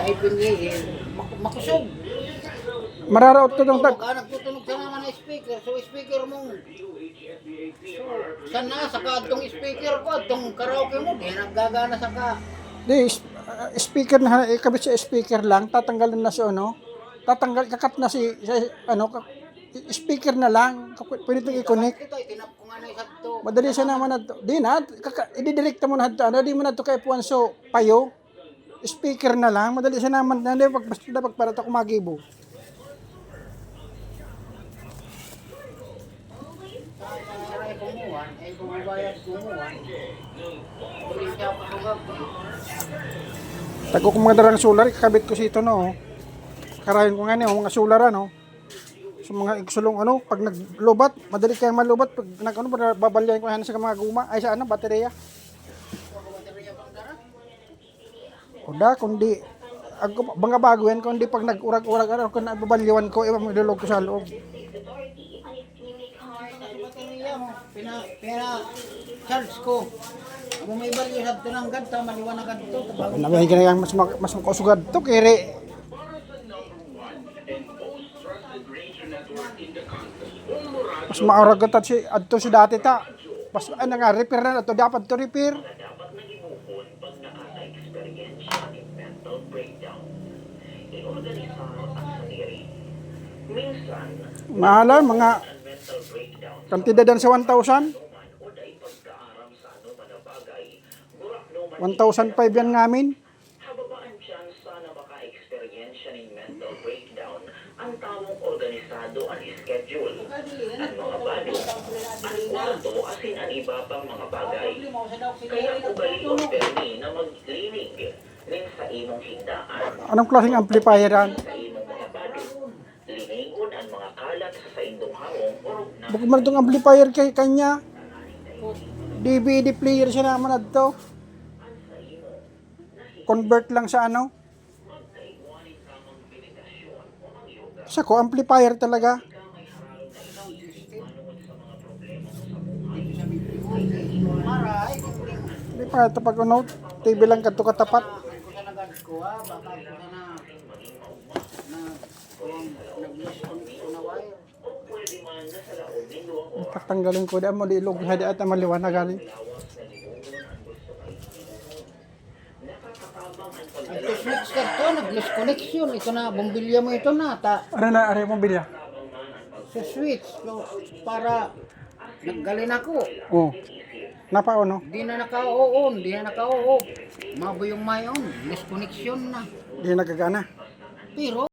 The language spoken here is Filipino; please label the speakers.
Speaker 1: ay pingi, makusog.
Speaker 2: Mararaot ko tong tag.
Speaker 1: Nagtutunog sa naman na speaker. So, speaker mo. So, sana saka itong speaker ko, itong karaoke mo, di naggagana saka.
Speaker 2: Di, speaker na, ikabit sa speaker lang, tatanggalin na si ano, kakat na si ano, speaker na lang, pwede itong i-connect.
Speaker 1: Ito, itinap ko nga na isa ito.
Speaker 2: Madali siya naman na, di na, ididirekta mo na ito, di mo na ito kay Puanso, payo, speaker na lang, madali siya naman, hindi, basta para ito kumagibo.
Speaker 1: Ay kumuha, ay bumabayad kumuha. Hindi siya pasugag.
Speaker 2: Tago ko mga darang solar, kakabit ko si ito, no. Karayan ko nga niya, mga solar, ano. So mga iksulong, ano, pag naglobat, madali kayang malubat, pag ano, babalyain ko yan sa mga guma, ay sa ano, baterya. O da, kundi, ako, banga bago yan, kundi pag nag-urag-urag, ano, kung nababalyawan ko, iba magdulog ko sa loob.
Speaker 1: Baterya mo, pina-charge ko. Kung may balyo sa tinanggad, maliwanagan ito.
Speaker 2: Nabihin ka na yung mas makasugad to, kere. Mas mauragat at adto si dati ta. Mas ano nga, repair na to, dapat to repair. Mahalan, mga kantidad sa 1,000. 1,500 yan ngamin.
Speaker 3: Hababaan dyan sana maka-experience ng mental breakdown ang tamong organisado ang schedule, ang mga bali, ang kwarto asin ang iba pang mga bagay. Kaya ugali o permi na maglinig rin sa imong higdaan.
Speaker 2: Anong klaseng amplifier yan?
Speaker 3: Sa imong mga bali, liningon ang mga kalat sa indong hamong o na
Speaker 2: Bukod man itong amplifier kay kanya. DVD player siya naman na to. Convert lang sa ano. Sa ko, amplifier talaga.
Speaker 1: Maray,
Speaker 2: Hindi pa ito pag ano, TV lang kato katapat.
Speaker 1: kung sa nagad ko ha, baka kung sa nag-disconnect ko na wire.
Speaker 2: Tatanggalin ko di mo di ilog hadi at maliwanag galing.
Speaker 1: Nag-switch ka to, nag-lose connection. Ito na, bumbilya mo ito na.
Speaker 2: Ano na are mo bilya?
Speaker 1: Sa switch. So, para naggalin ako.
Speaker 2: Oh. Napa ano?
Speaker 1: Di na naka-on, di na naka-off. Mabo yung may on, lose connection na.
Speaker 2: Di nagagana.
Speaker 1: Pero,